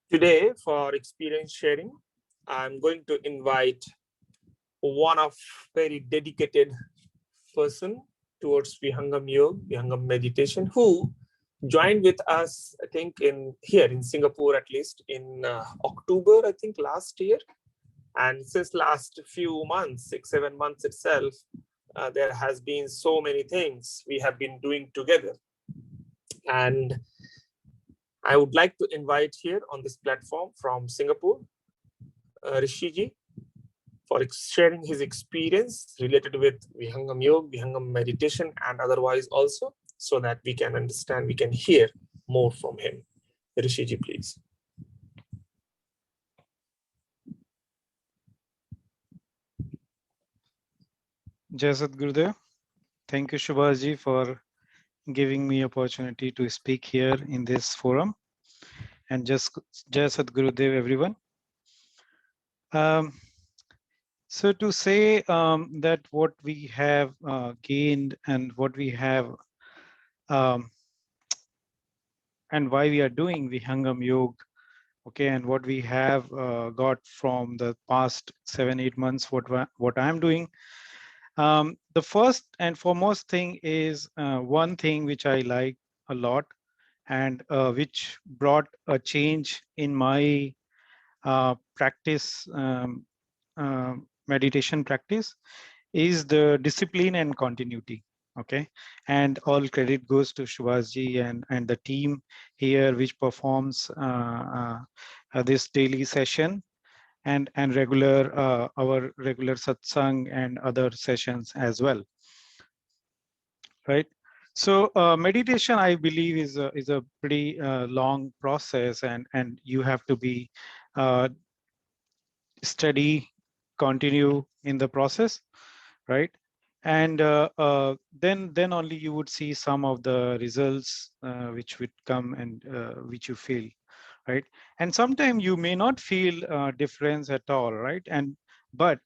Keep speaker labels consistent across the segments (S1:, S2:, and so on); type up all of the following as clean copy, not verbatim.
S1: Today, for experience sharing, I'm going to invite one of very dedicated person towards Vihangam Yoga, Vihangam meditation, who joined with us, I think, here in Singapore, at least in October, I think, last year. And since last few months, 6-7 months itself, there has been so many things we have been doing together. And I would like to invite here on this platform from Singapore, Rishi Ji, for sharing his experience related with Vihangam Yoga, Vihangam meditation, and otherwise also, so that we can understand, we can hear more from him. Rishi Ji, please.
S2: Jai Sadgurudev. Thank you, Subhash Ji, for giving me opportunity to speak here in this forum. And just Jai Sadgurudev, everyone. So to say that what we have gained and what we have and why we are doing Vihangam Yoga, okay, and what we have got from the past 7-8 months, what I'm doing. The first and foremost thing is one thing which I like a lot and which brought a change in my practice, meditation practice, is the discipline and continuity. Okay, and all credit goes to Subhash Ji and the team here, which performs this daily session and regular our regular satsang and other sessions as well. Right. So meditation, I believe, is a pretty long process, and you have to be steady, continue in the process, right? And then only you would see some of the results which would come and which you feel, right? And sometimes you may not feel difference at all, right? But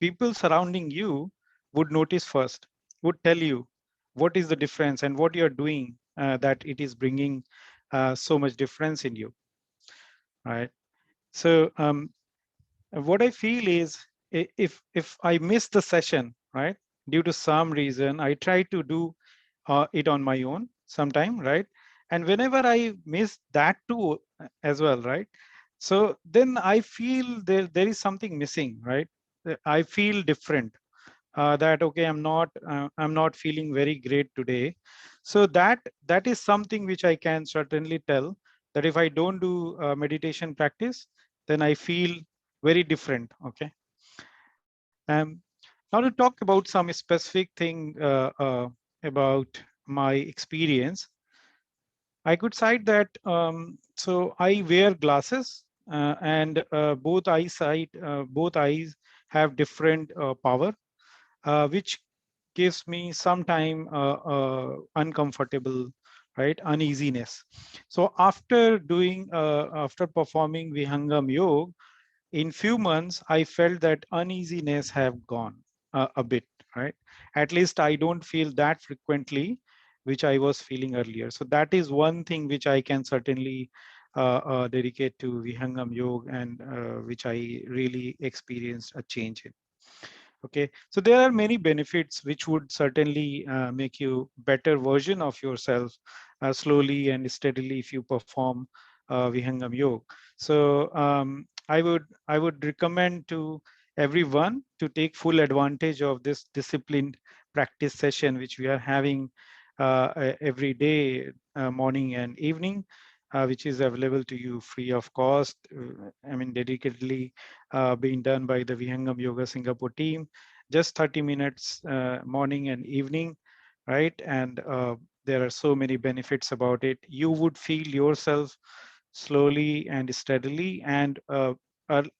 S2: people surrounding you would notice first, would tell you what is the difference and what you're doing that it is bringing so much difference in you, right? So what I feel is, if I miss the session, right, due to some reason, I try to do it on my own sometime, right? And whenever I miss that too as well, right? So then I feel there is something missing, right? I feel different. That okay, I'm not feeling very great today. So that is something which I can certainly tell, that if I don't do meditation practice, then I feel very different. Okay. Now to talk about some specific thing about my experience, I could cite that. So I wear glasses, and both eyes have different power, which gives me sometime uncomfortable, right, uneasiness. So after performing Vihangam Yoga, in few months, I felt that uneasiness have gone a bit, right? At least I don't feel that frequently, which I was feeling earlier. So that is one thing which I can certainly dedicate to Vihangam Yoga, and which I really experienced a change in. Okay, so there are many benefits which would certainly make you better version of yourself slowly and steadily if you perform Vihangam Yoga. So I would recommend to everyone to take full advantage of this disciplined practice session which we are having every day, morning and evening, which is available to you free of cost. I mean, dedicatedly being done by the Vihangam Yoga Singapore team, just 30 minutes morning and evening, right? And there are so many benefits about it. You would feel yourself slowly and steadily, and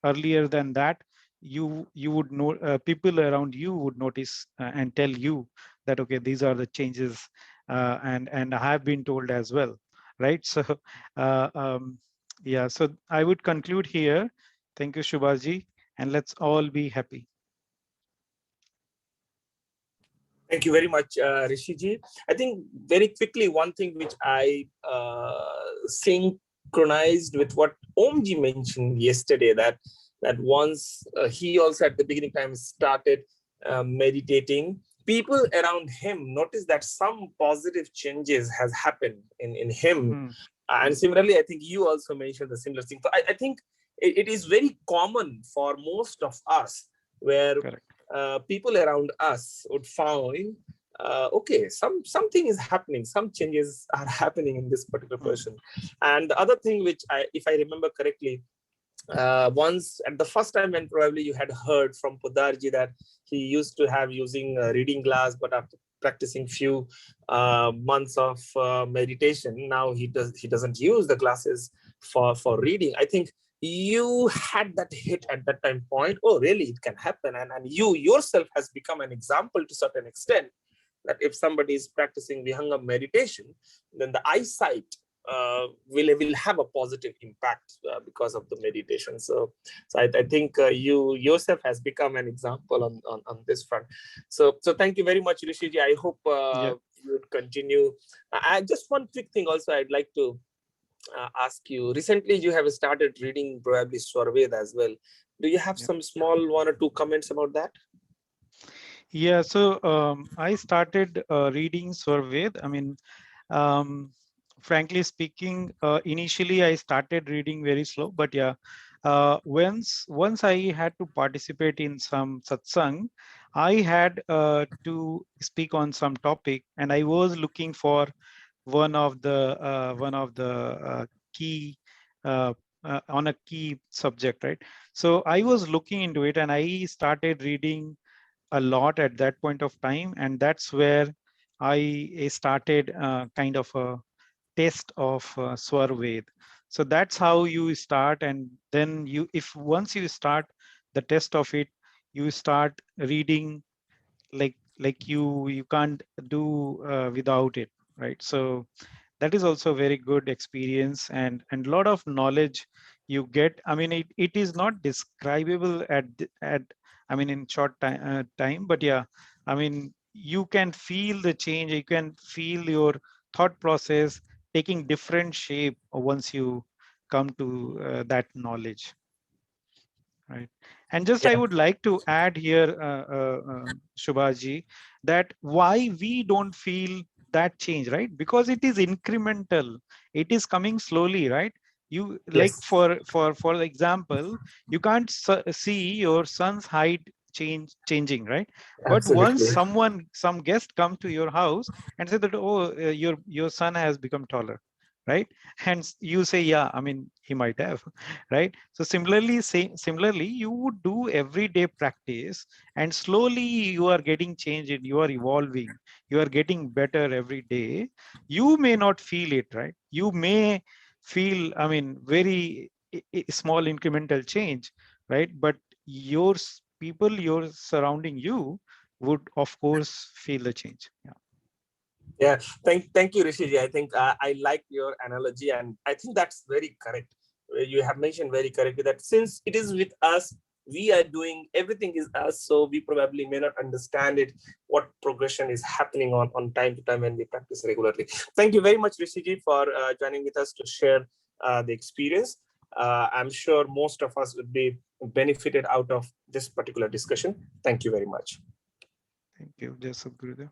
S2: earlier than that, you would know, people around you would notice and tell you that okay, these are the changes, and I have been told as well, right? So yeah, so I would conclude here. Thank you, Subhash Ji, and let's all be happy.
S1: Thank you very much, Rishi Ji. I think very quickly, one thing which I synchronized with what Omji mentioned yesterday that once he also at the beginning time started meditating, people around him noticed that some positive changes has happened in him.
S2: Mm.
S1: And similarly, I think you also mentioned the similar thing. So I think it is very common for most of us where
S2: Correct.
S1: people around us would find, okay, something is happening, some changes are happening in this particular person. And the other thing which if I remember correctly, once at the first time when probably you had heard from Podarji that he used to have using a reading glass, but after practicing few months of meditation, now he doesn't use the glasses for reading. I think you had that hit at that time point. Oh, really? It can happen, and you yourself has become an example to certain extent that if somebody is practicing Vihanga meditation, then the eyesight will have a positive impact because of the meditation. So I think you yourself has become an example on this front. So thank you very much, Rishiji. I hope
S2: Yeah.
S1: you would continue. I just one quick thing also I'd like to ask you. Recently, you have started reading probably Swarved as well. Do you have
S2: Yeah.
S1: some small one or two comments about that?
S2: Yeah. So I started reading Swarved. I mean, um, frankly speaking, initially I started reading very slow, but yeah, once I had to participate in some satsang, I had to speak on some topic, and I was looking for one of the key on a key subject, right? So I was looking into it, and I started reading a lot at that point of time, and that's where I started kind of a test of Swar Ved. So that's how you start, and then if once you start the test of it, you start reading like you can't do without it, right? So that is also a very good experience, and a lot of knowledge you get. I mean, it is not describable at I mean in short time, but yeah, I mean you can feel the change, you can feel your thought process taking different shape once you come to that knowledge, right? And just I
S1: Yeah,
S2: would like to add here, Shubhaji, that why we don't feel that change, right? Because it is incremental. It is coming slowly, right? You like
S1: yes,
S2: for example, you can't see your son's height changing, right? But once
S1: absolutely.
S2: some guest come to your house and say that, oh, your son has become taller, right? And you say, yeah, I mean, he might have, right? So similarly, you would do everyday practice, and slowly you are getting changed, and you are evolving, you are getting better every day. You may not feel it, right? You may feel, I mean, very small incremental change, right? But your people, your surrounding you would of course feel the change. Yeah.
S1: Yeah, thank you, Rishi. I think I like your analogy, and I think that's very correct. You have mentioned very correctly that since it is with us, we are doing everything is us, so we probably may not understand it. What progression is happening on time to time when we practice regularly. Thank you very much, Rishi, for joining with us to share the experience. I'm sure most of us would be benefited out of this particular discussion. Thank you very much.
S2: Thank you, Joseph Gurudev.